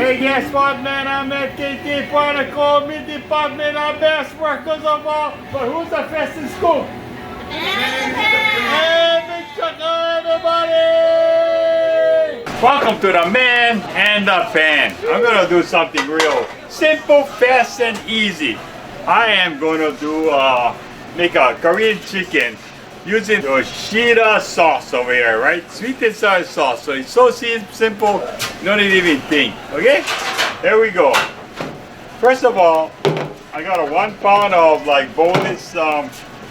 Hey, guess what, man? I'm at KTA Protocol, mid-department, our best workers of all. But who's the fastest scoop? Hey, big chucker, everybody! Welcome to the man and the fan. I'm gonna do something real simple, fast, and easy. I am gonna do make a Korean chicken using Yoshida sauce over here, right? Sweet and sour sauce. So it's so simple, you don't even think. Okay? There we go. First of all, I got a 1 pound of like boneless,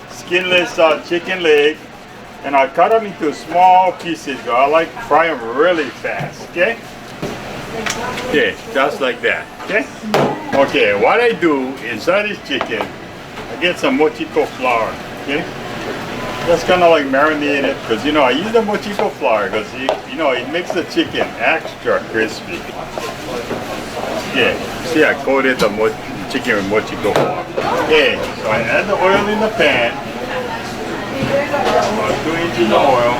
skinless chicken leg, and I cut them into small pieces. I like fry them really fast. Okay? Okay, just like that. Okay? Okay, what I do inside this chicken, I get some mochiko flour. Okay? Just kind of like marinate it, because you know I use the mochiko flour because it makes the chicken extra crispy. Yeah, see I coated the chicken with mochiko flour. Okay, so I add the oil in the pan. About 2 inches of oil.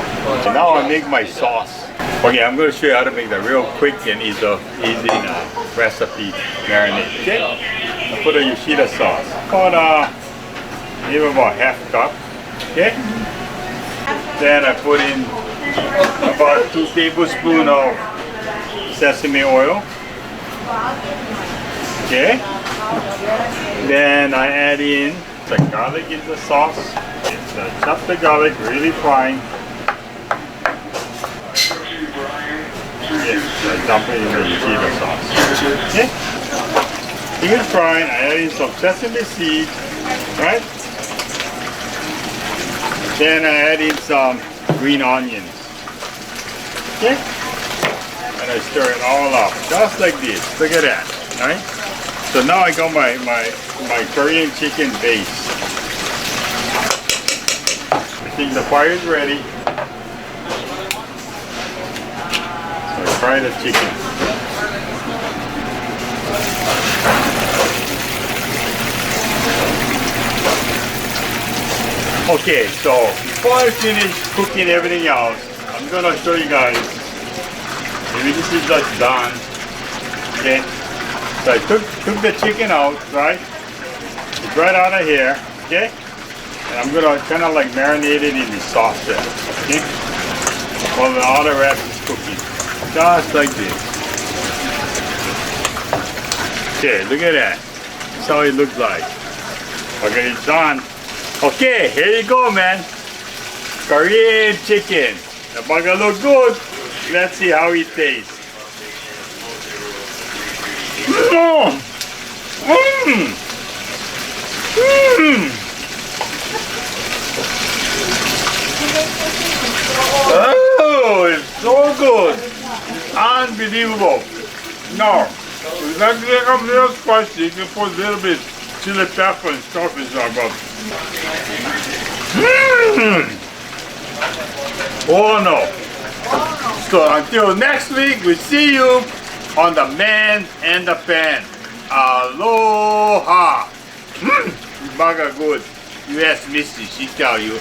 And now I make my sauce. Okay, I'm going to show you how to make that real quick and easy recipe marinade. Okay, I put a Yoshida sauce. Maybe about ½ cup. Okay. Then I put in about 2 tablespoons of sesame oil. Okay. Then I add in the garlic in the sauce. Chop the garlic really fine. Yes, I dump it in the Yoshida sauce. Okay. Even frying, I add in some sesame seeds, right? Then I add in some green onions. Okay? And I stir it all up, just like this. Look at that, right? So now I got my Korean chicken base. I think the fire is ready. So I fry the chicken. Okay, so before I finish cooking everything else, I'm gonna show you guys. Maybe this is just done. Okay, so I took the chicken out, right? It's right out of here. Okay, and I'm gonna kind of like marinate it in the sauce there. Okay, while all the rest is cooking, just like this. Okay, look at that. That's how it looks like. Okay, it's done. Okay, here you go, man. Korean chicken. The burger look good. Let's see how it tastes. Oh, it's so good. Unbelievable. Now, if that becomes a little spicy, you can put a little bit chili pepper and stuff inside, but oh no. So until next week, we see you on the man and the fan. Aloha. Burger good. You ask Misty, she tell you.